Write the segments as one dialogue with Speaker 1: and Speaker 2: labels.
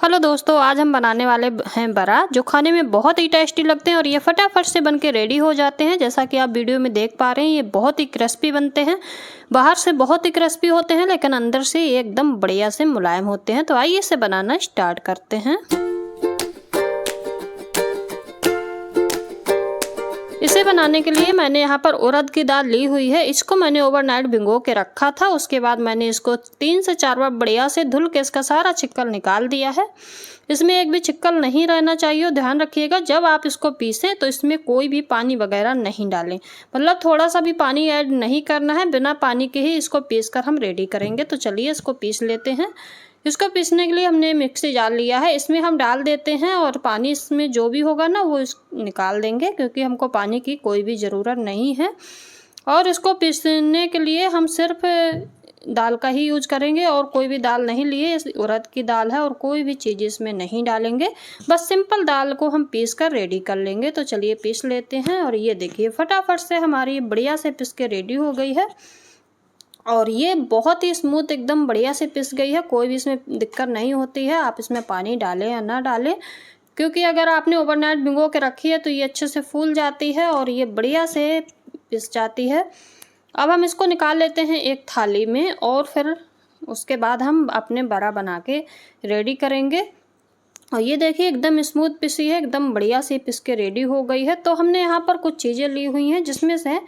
Speaker 1: Hello दोस्तों, आज हम बनाने वाले हैं बड़ा, जो खाने में बहुत ही टेस्टी लगते हैं और ये फटाफट से बनके रेडी हो जाते हैं। जैसा कि आप वीडियो में देख पा रहे हैं, ये बहुत ही क्रिस्पी बनते हैं। बाहर से बहुत ही क्रिस्पी होते हैं, लेकिन अंदर से ये एकदम बढ़िया से मुलायम होते हैं। तो आइए इसे बनाना स्टार्ट करते हैं। इसे बनाने के लिए मैंने यहाँ पर उड़द की दाल ली हुई है। इसको मैंने ओवरनाइट भिगो के रखा था। उसके बाद मैंने इसको 3 से 4 बार बढ़िया से धुल के इसका सारा छिक्कल निकाल दिया है। इसमें एक भी छिक्कल नहीं रहना चाहिए। ध्यान रखिएगा, जब आप इसको पीसें तो इसमें कोई भी पानी वगैरह नहीं डालें, मतलब थोड़ा सा भी पानी ऐड नहीं करना है। बिना पानी के ही इसको पीस कर हम रेडी करेंगे। तो चलिए इसको पीस लेते हैं। इसको पीसने के लिए हमने मिक्सी जार लिया है, इसमें हम डाल देते हैं और पानी इसमें जो भी होगा ना वो निकाल देंगे, क्योंकि हमको पानी की कोई भी ज़रूरत नहीं है। और इसको पीसने के लिए हम सिर्फ दाल का ही यूज करेंगे और कोई भी दाल नहीं लिए। इस उड़द की दाल है और कोई भी चीज़ इसमें नहीं डालेंगे। बस सिंपल दाल को हम पीस कर रेडी कर लेंगे। तो चलिए पीस लेते हैं। और ये देखिए फटाफट से हमारी बढ़िया से पीस के रेडी हो गई है और ये बहुत ही स्मूथ एकदम बढ़िया से पिस गई है। कोई भी इसमें दिक्कत नहीं होती है। आप इसमें पानी डालें या ना डालें, क्योंकि अगर आपने ओवरनाइट भिगो के रखी है तो ये अच्छे से फूल जाती है और ये बढ़िया से पिस जाती है। अब हम इसको निकाल लेते हैं एक थाली में और फिर उसके बाद हम अपने बड़ा बना के रेडी करेंगे। और ये देखिए एकदम स्मूथ पिसी है, एकदम बढ़िया से पिस के रेडी हो गई है। तो हमने यहाँ पर कुछ चीज़ें ली हुई हैं, जिसमें से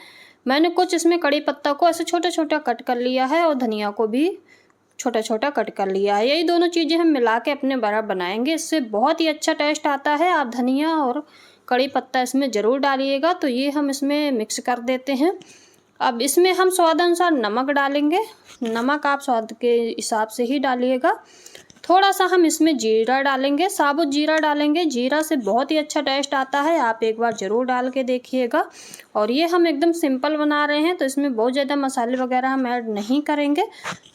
Speaker 1: मैंने कुछ इसमें कड़ी पत्ता को ऐसे छोटा छोटा कट कर लिया है और धनिया को भी छोटा छोटा कट कर लिया है। यही दोनों चीज़ें हम मिला के अपने बड़ा बनाएंगे। इससे बहुत ही अच्छा टेस्ट आता है। आप धनिया और कड़ी पत्ता इसमें ज़रूर डालिएगा। तो ये हम इसमें मिक्स कर देते हैं। अब इसमें हम स्वाद अनुसार नमक डालेंगे। नमक आप स्वाद के हिसाब से ही डालिएगा। थोड़ा सा हम इसमें जीरा डालेंगे, साबुत जीरा डालेंगे। जीरा से बहुत ही अच्छा टेस्ट आता है, आप एक बार ज़रूर डाल के देखिएगा। और ये हम एकदम सिंपल बना रहे हैं, तो इसमें बहुत ज़्यादा मसाले वगैरह हम ऐड नहीं करेंगे।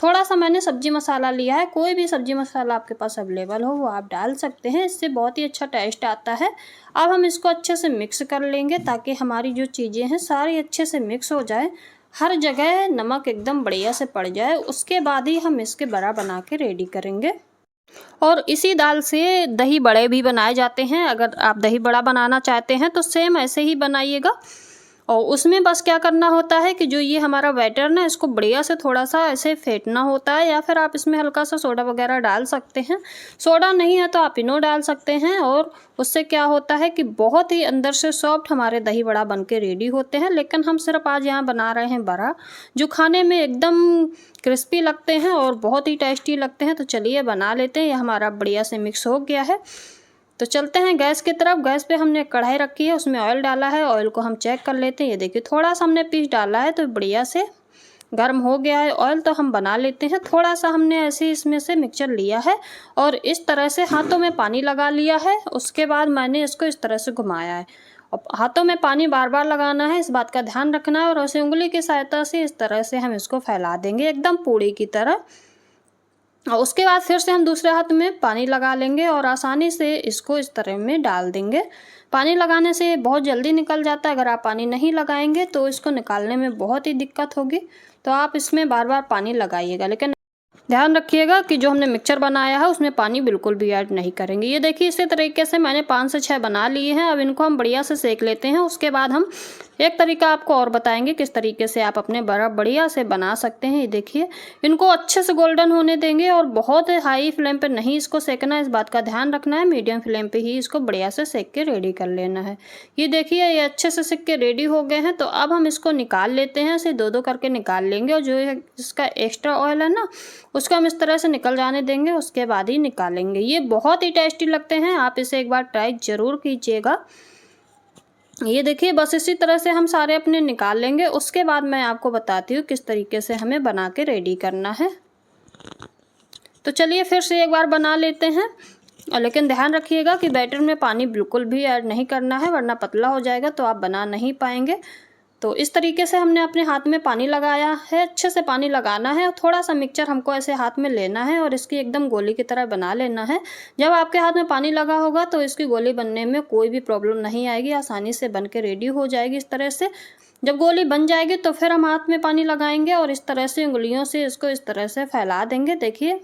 Speaker 1: थोड़ा सा मैंने सब्जी मसाला लिया है, कोई भी सब्जी मसाला आपके पास अवेलेबल हो वो आप डाल सकते हैं। इससे बहुत ही अच्छा टेस्ट आता है। अब हम इसको अच्छे से मिक्स कर लेंगे, ताकि हमारी जो चीज़ें हैं सारी अच्छे से मिक्स हो जाए, हर जगह नमक एकदम बढ़िया से पड़ जाए। उसके बाद ही हम इसके बड़ा बना के रेडी करेंगे। और इसी दाल से दही बड़े भी बनाए जाते हैं। अगर आप दही बड़ा बनाना चाहते हैं तो सेम ऐसे ही बनाइएगा। और उसमें बस क्या करना होता है कि जो ये हमारा बैटर ना, इसको बढ़िया से थोड़ा सा ऐसे फेंटना होता है, या फिर आप इसमें हल्का सा सोडा वगैरह डाल सकते हैं। सोडा नहीं है तो आप इनो डाल सकते हैं। और उससे क्या होता है कि बहुत ही अंदर से सॉफ्ट हमारे दही बड़ा बन के रेडी होते हैं। लेकिन हम सिर्फ आज यहाँ बना रहे हैं बड़ा, जो खाने में एकदम क्रिस्पी लगते हैं और बहुत ही टेस्टी लगते हैं। तो चलिए बना लेते हैं। ये हमारा बढ़िया से मिक्स हो गया है। तो चलते हैं गैस की तरफ। गैस पे हमने कढ़ाई रखी है, उसमें ऑयल डाला है। ऑयल को हम चेक कर लेते हैं। ये देखिए थोड़ा सा हमने पीस डाला है, तो बढ़िया से गर्म हो गया है ऑयल। तो हम बना लेते हैं। थोड़ा सा हमने ऐसे इसमें से मिक्सचर लिया है और इस तरह से हाथों में पानी लगा लिया है। उसके बाद मैंने इसको इस तरह से घुमाया है। और हाथों में पानी बार बार लगाना है, इस बात का ध्यान रखना है। और ऐसे उंगली की सहायता से इस तरह से हम इसको फैला देंगे, एकदम पूड़ी की तरह। और उसके बाद फिर से हम दूसरे हाथ में पानी लगा लेंगे और आसानी से इसको इस तरह में डाल देंगे। पानी लगाने से बहुत जल्दी निकल जाता है। अगर आप पानी नहीं लगाएंगे तो इसको निकालने में बहुत ही दिक्कत होगी। तो आप इसमें बार बार पानी लगाइएगा, लेकिन ध्यान रखिएगा कि जो हमने मिक्सचर बनाया है उसमें पानी बिल्कुल भी ऐड नहीं करेंगे। ये देखिए इसी तरीके से मैंने 5 से 6 बना लिए हैं। अब इनको हम बढ़िया से सेक लेते हैं। उसके बाद हम एक तरीका आपको और बताएंगे किस तरीके से आप अपने बड़ा बढ़िया से बना सकते हैं। ये देखिए इनको अच्छे से गोल्डन होने देंगे और बहुत हाई फ्लेम पे नहीं इसको सेकना है, इस बात का ध्यान रखना है। मीडियम फ्लेम पे ही इसको बढ़िया से सेक के रेडी कर लेना है। ये देखिए ये अच्छे से सेक के रेडी हो गए हैं। तो अब हम इसको निकाल लेते हैं। इसे 2-2 करके निकाल लेंगे और जो इसका एक्स्ट्रा ऑयल है ना, उसको हम इस तरह से निकल जाने देंगे। उसके बाद ही निकालेंगे। ये बहुत ही टेस्टी लगते हैं, आप इसे एक बार ट्राई ज़रूर कीजिएगा। ये देखिए बस इसी तरह से हम सारे अपने निकाल लेंगे। उसके बाद मैं आपको बताती हूँ किस तरीके से हमें बना के रेडी करना है। तो चलिए फिर से एक बार बना लेते हैं। लेकिन ध्यान रखिएगा कि बैटर में पानी बिल्कुल भी ऐड नहीं करना है, वरना पतला हो जाएगा तो आप बना नहीं पाएंगे। तो इस तरीके से हमने अपने हाथ में पानी लगाया है, अच्छे से पानी लगाना है और थोड़ा सा मिक्सचर हमको ऐसे हाथ में लेना है और इसकी एकदम गोली की तरह बना लेना है। जब आपके हाथ में पानी लगा होगा तो इसकी गोली बनने में कोई भी प्रॉब्लम नहीं आएगी, आसानी से बन के रेडी हो जाएगी इस तरह से। जब गोली बन जाएगी तो फिर हम हाथ में पानी लगाएंगे और इस तरह से उंगलियों से इसको इस तरह से फैला देंगे। देखिए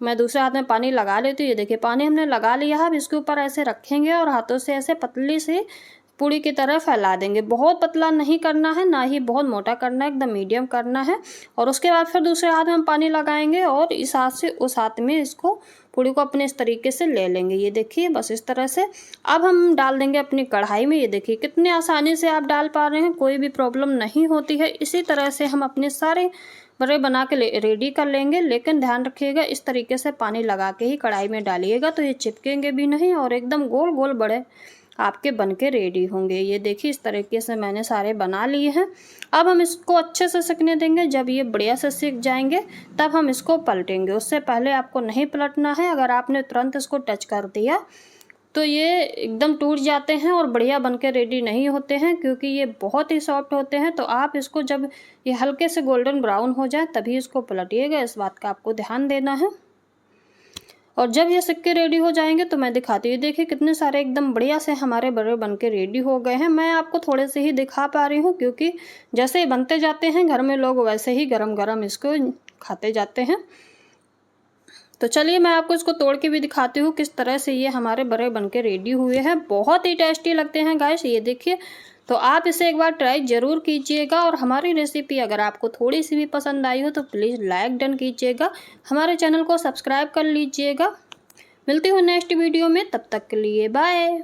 Speaker 1: मैं दूसरे हाथ में पानी लगा लेती हूँ। ये देखिए पानी हमने लगा लिया है। अब इसके ऊपर ऐसे रखेंगे और हाथों से ऐसे पतली सी पूड़ी की तरह फैला देंगे। बहुत पतला नहीं करना है, ना ही बहुत मोटा करना है, एकदम मीडियम करना है। और उसके बाद फिर दूसरे हाथ में हम पानी लगाएंगे और इस हाथ से उस हाथ में इसको पूड़ी को अपने इस तरीके से ले लेंगे। ये देखिए बस इस तरह से। अब हम डाल देंगे अपनी कढ़ाई में। ये देखिए कितने आसानी से आप डाल पा रहे हैं, कोई भी प्रॉब्लम नहीं होती है। इसी तरह से हम अपने सारे बड़े बना के रेडी कर लेंगे, लेकिन ध्यान रखिएगा इस तरीके से पानी लगा के ही कढ़ाई में डालिएगा, तो ये चिपकेंगे भी नहीं और एकदम गोल गोल बड़े आपके बनके रेडी होंगे। ये देखिए इस तरीके से मैंने सारे बना लिए हैं। अब हम इसको अच्छे से सिकने देंगे। जब ये बढ़िया से सिक जाएंगे तब हम इसको पलटेंगे। उससे पहले आपको नहीं पलटना है। अगर आपने तुरंत इसको टच कर दिया तो ये एकदम टूट जाते हैं और बढ़िया बनके रेडी नहीं होते हैं, क्योंकि ये बहुत ही सॉफ्ट होते हैं। तो आप इसको जब ये हल्के से गोल्डन ब्राउन हो जाए तभी इसको पलटिएगा, इस बात का आपको ध्यान देना है। और जब ये सिक्के रेडी हो जाएंगे तो मैं दिखाती हूँ। देखिए कितने सारे एकदम बढ़िया से हमारे बड़े बनके रेडी हो गए हैं। मैं आपको थोड़े से ही दिखा पा रही हूँ, क्योंकि जैसे ही बनते जाते हैं घर में लोग वैसे ही गरम गरम इसको खाते जाते हैं। तो चलिए मैं आपको इसको तोड़ के भी दिखाती हूँ किस तरह से ये हमारे बड़े बनके रेडी हुए हैं। बहुत ही टेस्टी लगते हैं गाइस, ये देखिए। तो आप इसे एक बार ट्राई ज़रूर कीजिएगा और हमारी रेसिपी अगर आपको थोड़ी सी भी पसंद आई हो तो प्लीज़ लाइक डन कीजिएगा, हमारे चैनल को सब्सक्राइब कर लीजिएगा। मिलती हूँ नेक्स्ट वीडियो में, तब तक के लिए बाय।